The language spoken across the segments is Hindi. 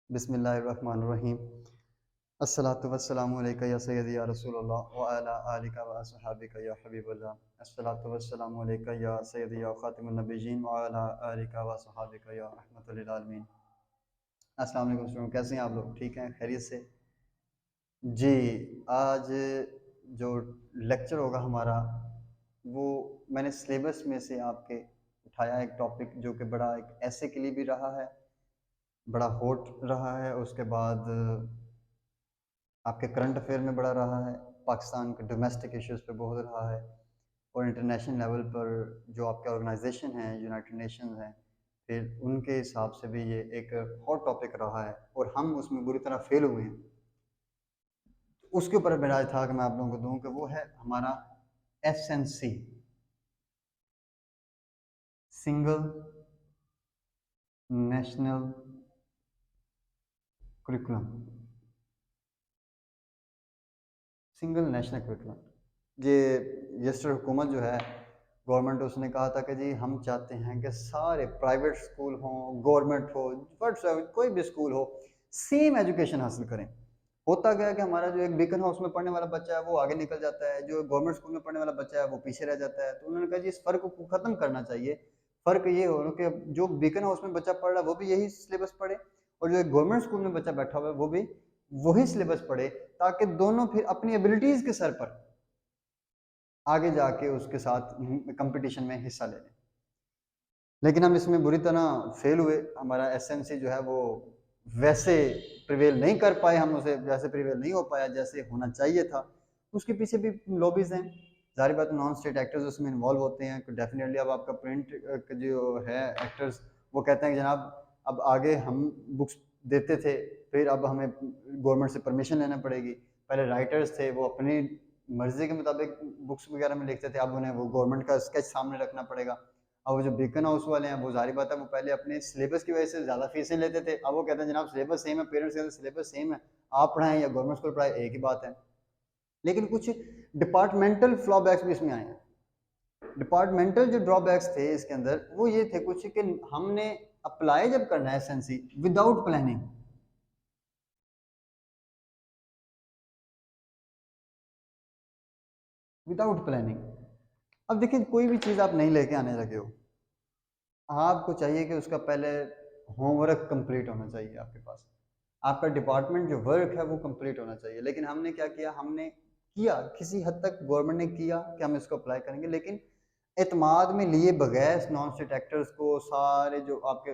बिस्मिल्लाहिर्रहमानिर्रहीम। अस्सलातु वस्सलामु अलैका या सय्यदी या रसूलल्लाह व अला आलिका व असहाबिका या हबीबल्लाह। अस्सलातु वस्सलामु अलैका या सय्यदी या खातिमुन नबिय्यीन व अला आलिका व असहाबिका या रहमतुल लिल आलमीन। अस्सलाम वालेकुम स्टूडेंट, कैसे हैं आप लोग? ठीक हैं, खैरियत से? जी, आज जो लेक्चर होगा हमारा वो मैंने सिलेबस में से आपके उठाया एक टॉपिक जो कि बड़ा एक ऐसे के लिए भी रहा है, बड़ा हॉट रहा है। उसके बाद आपके करंट अफेयर में बड़ा रहा है, पाकिस्तान के डोमेस्टिक इश्यूज़ पे बहुत रहा है, और इंटरनेशनल लेवल पर जो आपके ऑर्गेनाइजेशन हैं, यूनाइटेड नेशंस हैं, फिर उनके हिसाब से भी ये एक हॉट टॉपिक रहा है और हम उसमें बुरी तरह फेल हुए हैं। उसके ऊपर मेरा आज था कि मैं आप लोगों को दूं कि वो है हमारा SNC, single national curriculum. Single national curriculum ये यस्टर हुकूमत जो है, गवर्नमेंट, उसने कहा था कि जी हम चाहते हैं कि सारे प्राइवेट स्कूल हों, गवर्नमेंट हो, कोई भी स्कूल हो, सेम एजुकेशन हासिल करें। होता गया कि हमारा जो एक बीकन हाउस में पढ़ने वाला बच्चा है वो आगे निकल जाता है, जो गवर्नमेंट स्कूल में पढ़ने वाला बच्चा है वो पीछे रह जाता है। तो उन्होंने कहा जी इस फ़र्क को ख़त्म करना चाहिए। फ़र्क ये हो कि जो बीकन हाउस में बच्चा पढ़ रहा है वो भी यही सिलेबस पढ़े, और जो गवर्नमेंट स्कूल में बच्चा बैठा हुआ है वो भी वही सिलेबस पढ़े, ताकि दोनों फिर अपनी एबिलिटीज़ के सर पर आगे जाके उसके साथ कंपटीशन में हिस्सा ले लें। लेकिन हम इसमें बुरी तरह फेल हुए। हमारा SNC जो है वो वैसे प्रिवेल नहीं कर पाए, हम उसे वैसे प्रिवेल नहीं हो पाया जैसे होना चाहिए था। उसके पीछे भी लॉबीज़ हैं, ज़ाहिर बात है, नॉन स्टेट एक्टर्स उसमें इन्वॉल्व होते हैं। तो डेफिनेटली अब आपका प्रिंट जो है एक्टर्स, वो कहते हैं कि जनाब अब आगे हम बुक्स देते थे, फिर अब हमें गवर्नमेंट से परमिशन लेना पड़ेगी। पहले राइटर्स थे, वो अपनी मर्जी के मुताबिक बुक्स वगैरह में लिखते थे, अब उन्हें वो गवर्नमेंट का स्केच सामने रखना पड़ेगा। अब वो जो बीकन हाउस वाले हैं वो ज़ाहिर बात है वो पहले अपने सिलेबस की वजह से ज़्यादा फीसें लेते थे। अब वो कहते हैं जनाब सिलेबस सेम है, पेरेंट्स कहते हैं सिलेबस सेम है, आप पढ़ाएं या गवर्नमेंट स्कूल पढ़ाएं, एक ही बात है। लेकिन कुछ डिपार्टमेंटल फ्लॉबैक्स भी इसमें आए हैं। डिपार्टमेंटल जो ड्रॉबैक्स थे इसके अंदर वो ये थे कुछ कि हमने अप्लाई जब करना है SNC without planning, without planning. अब देखिए कोई भी चीज़ आप नहीं लेके आने लगे हो, आपको चाहिए कि उसका पहले होमवर्क कंप्लीट होना चाहिए आपके पास, आपका डिपार्टमेंट जो वर्क है वो कंप्लीट होना चाहिए। लेकिन हमने क्या किया, हमने किया किसी हद तक, गवर्नमेंट ने किया कि हम इसको अप्लाई करेंगे, लेकिन एतमाद में लिए बगैर नॉन स्टेट एक्टर्स को, सारे जो आपके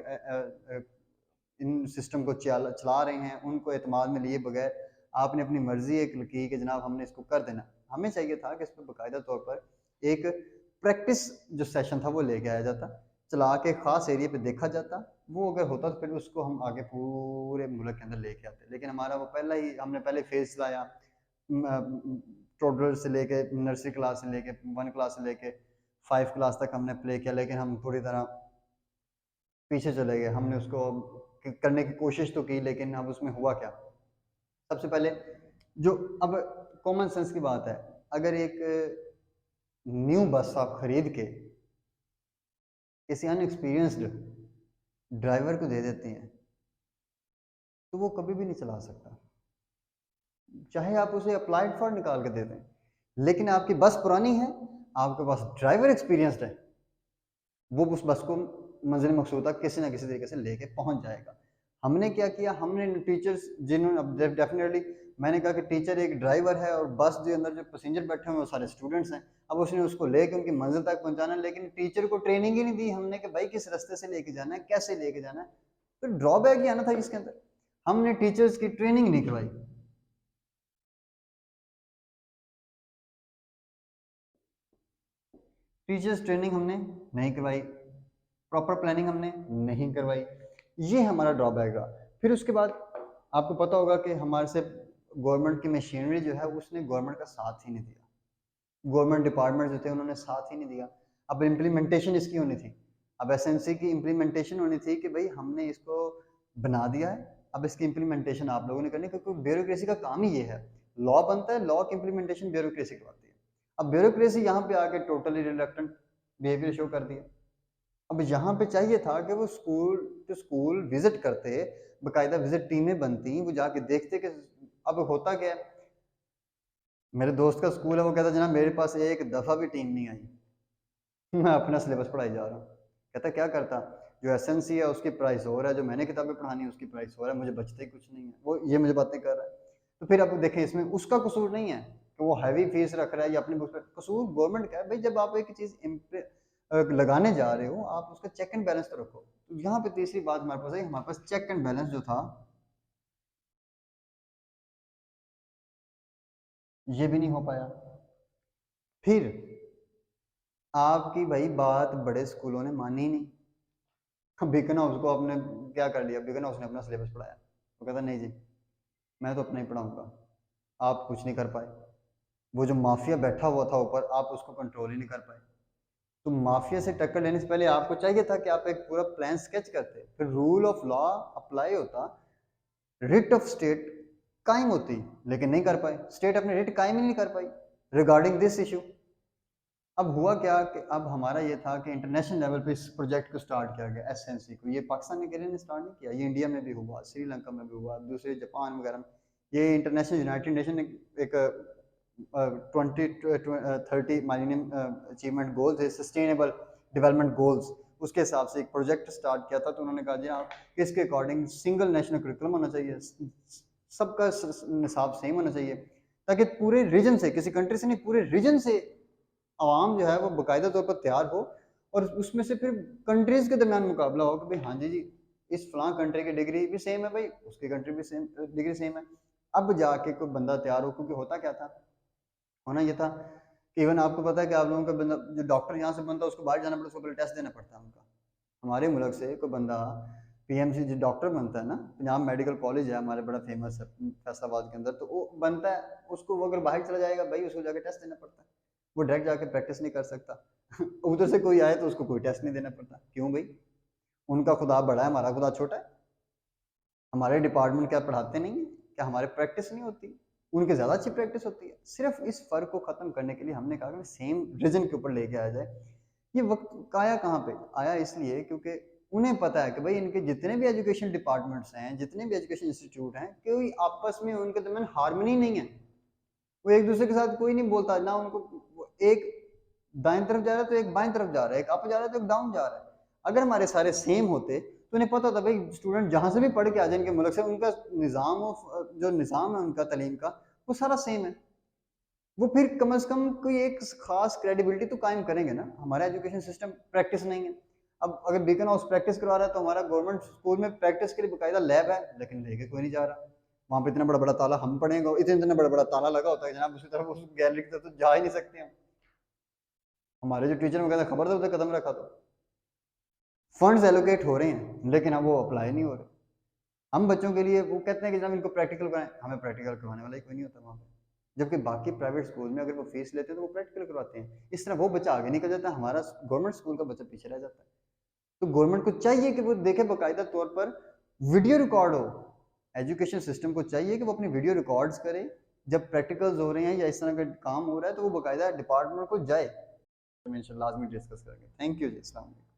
इन सिस्टम को चला रहे हैं उनको एतमाद में लिए बगैर आपने अपनी मर्जी एक की कि जनाब हमने इसको कर देना। हमें चाहिए था कि इस पर बाकायदा तौर पर एक प्रैक्टिस जो सेशन था वो लेके आया जाता, चला के ख़ास एरिया पे देखा जाता, वो अगर होता तो फिर उसको हम आगे पूरे मुल्क के अंदर लेके आते। लेकिन हमारा वो पहला ही, हमने पहले फेज चलाया, टोडलर से लेके नर्सरी क्लास से लेके 1 क्लास से लेके 5 क्लास तक हमने प्ले किया, लेकिन हम पूरी तरह पीछे चले गए। हमने उसको करने की कोशिश तो की, लेकिन अब उसमें हुआ क्या? सबसे पहले जो, अब कॉमन सेंस की बात है, अगर एक न्यू बस आप खरीद के किसी अनएक्सपीरियंस्ड ड्राइवर को दे देते हैं तो वो कभी भी नहीं चला सकता, चाहे आप उसे अप्लाइड फॉर निकाल के दे दें। लेकिन आपकी बस पुरानी है, आपके पास ड्राइवर एक्सपीरियंस्ड है, वो उस बस को मंजिल मकसूद तक किसी ना किसी तरीके से लेके पहुंच जाएगा। हमने क्या किया, हमने टीचर्स जिन्होंने, डेफिनेटली मैंने कहा कि टीचर एक ड्राइवर है और बस के अंदर जो पैसेंजर बैठे हुए हैं वो सारे स्टूडेंट्स हैं। अब उसने उसको लेके उनकी मंजिल तक पहुंचाना है, लेकिन टीचर को ट्रेनिंग ही नहीं दी हमने कि भाई किस रास्ते से लेके जाना है, कैसे लेके जाना है। तो ड्रॉबैक ही आना था इसके अंदर, हमने टीचर्स की ट्रेनिंग नहीं करवाई। टीचर्स ट्रेनिंग हमने नहीं करवाई, प्रॉपर प्लानिंग हमने नहीं करवाई, ये हमारा ड्रॉबैक रहा। फिर उसके बाद आपको पता होगा कि हमारे से गवर्नमेंट की मशीनरी जो है उसने गवर्नमेंट का साथ ही नहीं दिया, गवर्नमेंट डिपार्टमेंट जो थे उन्होंने साथ ही नहीं दिया। अब इम्प्लीमेंटेशन इसकी होनी थी, अब SNC की इम्प्लीमेंटेशन होनी थी कि भाई हमने इसको बना दिया है, अब इसकी इम्प्लीमेंटेशन आप लोगों ने करनी, क्योंकि ब्यूरोक्रेसी का काम ही ये है। लॉ बनता है, लॉ की इम्प्लीमेंटेशन ब्यूरोक्रेसी करवाती है। अब ब्यूरोक्रेसी यहाँ पे आके टोटली रिलक्टेंट बिहेवियर शो कर दिया। अब यहाँ पे चाहिए था कि वो स्कूल विजिट करते, बाकायदा विजिट टीमें बनती, वो जाके देखते कि अब होता क्या है। मेरे दोस्त का स्कूल है, वो कहता जनाब मेरे पास एक दफ़ा भी टीम नहीं आई, मैं अपना सिलेबस पढ़ाई जा रहा हूँ। कहता क्या करता, जो एसएनसी है उसकी प्राइस हो रहा है, जो मैंने किताबें पढ़ानी है उसकी प्राइस हो रहा है, मुझे बचते ही कुछ नहीं है। वो ये मुझे बातें कर रहा है। तो फिर आप देखें इसमें उसका कसूर नहीं है कि वो हैवी फीस रख रहा है या अपनी बुक पर, कसूर गवर्नमेंट का है। भाई जब आप एक चीज़ लगाने जा रहे हो, आप उसका चेक एंड बैलेंस तो रखो। तो यहाँ पे तीसरी बात हमारे पास है, हमारे पास चेक एंड बैलेंस जो था ये भी नहीं हो पाया। फिर आपकी भाई बात बड़े स्कूलों ने मानी नहीं। बिकन हाउस को आपने क्या कर लिया, बिकन हाउस ने अपना सिलेबस पढ़ाया, वो कहता नहीं जी मैं तो अपना ही पढ़ाऊंगा, आप कुछ नहीं कर पाए। वो जो माफिया बैठा हुआ था ऊपर, आप उसको कंट्रोल ही नहीं कर पाए। तो माफिया से टक्कर लेने से पहले आपको चाहिए था कि आप एक पूरा प्लान स्केच करते, फिर रूल ऑफ लॉ अप्लाई होता, रिट ऑफ स्टेट कायम होती, लेकिन नहीं कर पाए। स्टेट अपने रिट कायम ही नहीं कर पाई रिगार्डिंग दिस इशू। अब हुआ क्या कि अब हमारा ये था कि इंटरनेशनल लेवल पे इस प्रोजेक्ट को स्टार्ट किया गया, एसएनसी को। ये पाकिस्तान अकेले ने स्टार्ट नहीं किया, ये इंडिया में भी हुआ, श्रीलंका में भी हुआ, दूसरे जापान वगैरह में। ये इंटरनेशनल यूनाइटेड नेशन ने एक 2030 मिलेनियम अचीवमेंट गोल्स है, सस्टेनेबल डेवलपमेंट गोल्स, उसके हिसाब से एक प्रोजेक्ट स्टार्ट किया था। तो उन्होंने कहा जी आप इसके अकॉर्डिंग सिंगल नेशनल करिकुलम होना चाहिए, सबका निसाब सेम होना चाहिए, ताकि पूरे रीजन से, किसी कंट्री से नहीं, पूरे रीजन से आवाम जो है वो बाकायदा तौर पर तैयार हो, और उसमें से फिर कंट्रीज के दरमियान मुकाबला हो कि भाई हाँ जी इस फलां कंट्री की डिग्री भी सेम है, भाई उसकी कंट्री भी सेम डिग्री सेम है। अब जाके कोई बंदा तैयार हो, क्योंकि होता क्या था, होना ये था कि इवन आपको पता है कि आप लोगों का बंदा जो डॉक्टर यहाँ से बनता है उसको बाहर जाना पड़ता है, उसको पहले टेस्ट देना पड़ता है उनका। हमारे मुल्क से कोई बंदा पीएमसी जो डॉक्टर बनता है ना, पंजाब मेडिकल कॉलेज है हमारे, बड़ा फेमस है फैसलाबाद के अंदर, तो वो बनता है, उसको वो अगर बाहर चला जाएगा भाई उसको जाके टेस्ट देना पड़ता है, वो डायरेक्ट जाके प्रैक्टिस नहीं कर सकता। उधर से कोई आए तो उसको कोई टेस्ट नहीं देना पड़ता। क्यों भाई, उनका खुदा बड़ा है, हमारा खुदा छोटा है। हमारे डिपार्टमेंट क्या पढ़ाते नहीं है, क्या हमारे प्रैक्टिस नहीं होती, उनके ज़्यादा अच्छी प्रैक्टिस होती है। सिर्फ इस फ़र्क को ख़त्म करने के लिए हमने कहा कि सेम रीजन के ऊपर लेके आया जाए। ये वक्त आया कहाँ पे आया, इसलिए क्योंकि उन्हें पता है कि भाई इनके जितने भी एजुकेशन डिपार्टमेंट्स हैं, जितने भी एजुकेशन इंस्टीट्यूट हैं, कोई आपस में उनके दरमियान हारमोनी नहीं है। वो एक दूसरे के साथ कोई नहीं बोलता ना, उनको एक दाएं तरफ जा रहा है तो एक बाएं तरफ जा रहा है, एक अप जा रहा है तो एक डाउन जा रहा है। अगर हमारे सारे सेम होते तो उन्हें पता था भाई स्टूडेंट जहां से भी पढ़ के आ जाए इनके मुल्क से, उनका निज़ाम जो निज़ाम है उनका तालीम का वो सारा सेम है। वो फिर कम से कम कोई एक खास क्रेडिबिलिटी तो कायम करेंगे ना। हमारा एजुकेशन सिस्टम प्रैक्टिस नहीं है। अब अगर बीकन हाउस प्रैक्टिस करवा रहा है तो हमारा गवर्नमेंट स्कूल में प्रैक्टिस के लिए बाकायदा लैब है, लेकिन लेके कोई नहीं जा रहा। वहाँ पे इतना बड़ा बड़ा ताला, हम पढ़ेंगे इतने इतना बड़ा बड़ा ताला लगा होता है जनाब, उसी तरफ उस गैलरी की तरफ तो जा ही नहीं सकते हम। हमारे जो टीचर वगैरह खबर था उसे कदम रखा, तो फंड्स एलोकेट हो रहे हैं लेकिन अब वो अप्लाई नहीं हो रहे। हम बच्चों के लिए वो कहते हैं कि जनाब इनको प्रैक्टिकल कराएं, हमें प्रैक्टिकल करवाने वाला ही कोई नहीं होता वहाँ पे। जबकि बाकी प्राइवेट स्कूल में अगर वो फीस लेते हैं तो वो प्रैक्टिकल करवाते हैं। इस तरह वो बच्चा आगे निकल जाता है, हमारा गवर्नमेंट स्कूल का बच्चा पीछे रह जाता है। तो गवर्नमेंट को चाहिए कि वो देखे बाकायदा तौर पर वीडियो रिकॉर्ड हो। एजुकेशन सिस्टम को चाहिए कि वो अपनी वीडियो रिकॉर्ड्स करे, जब प्रैक्टिकल्स हो रहे हैं या इस तरह का काम हो रहा है तो वो बाकायदा डिपार्टमेंट को जाए। लाजमी डिस्कस करेंगे। थैंक यू जी, अस्सलाम वालेकुम।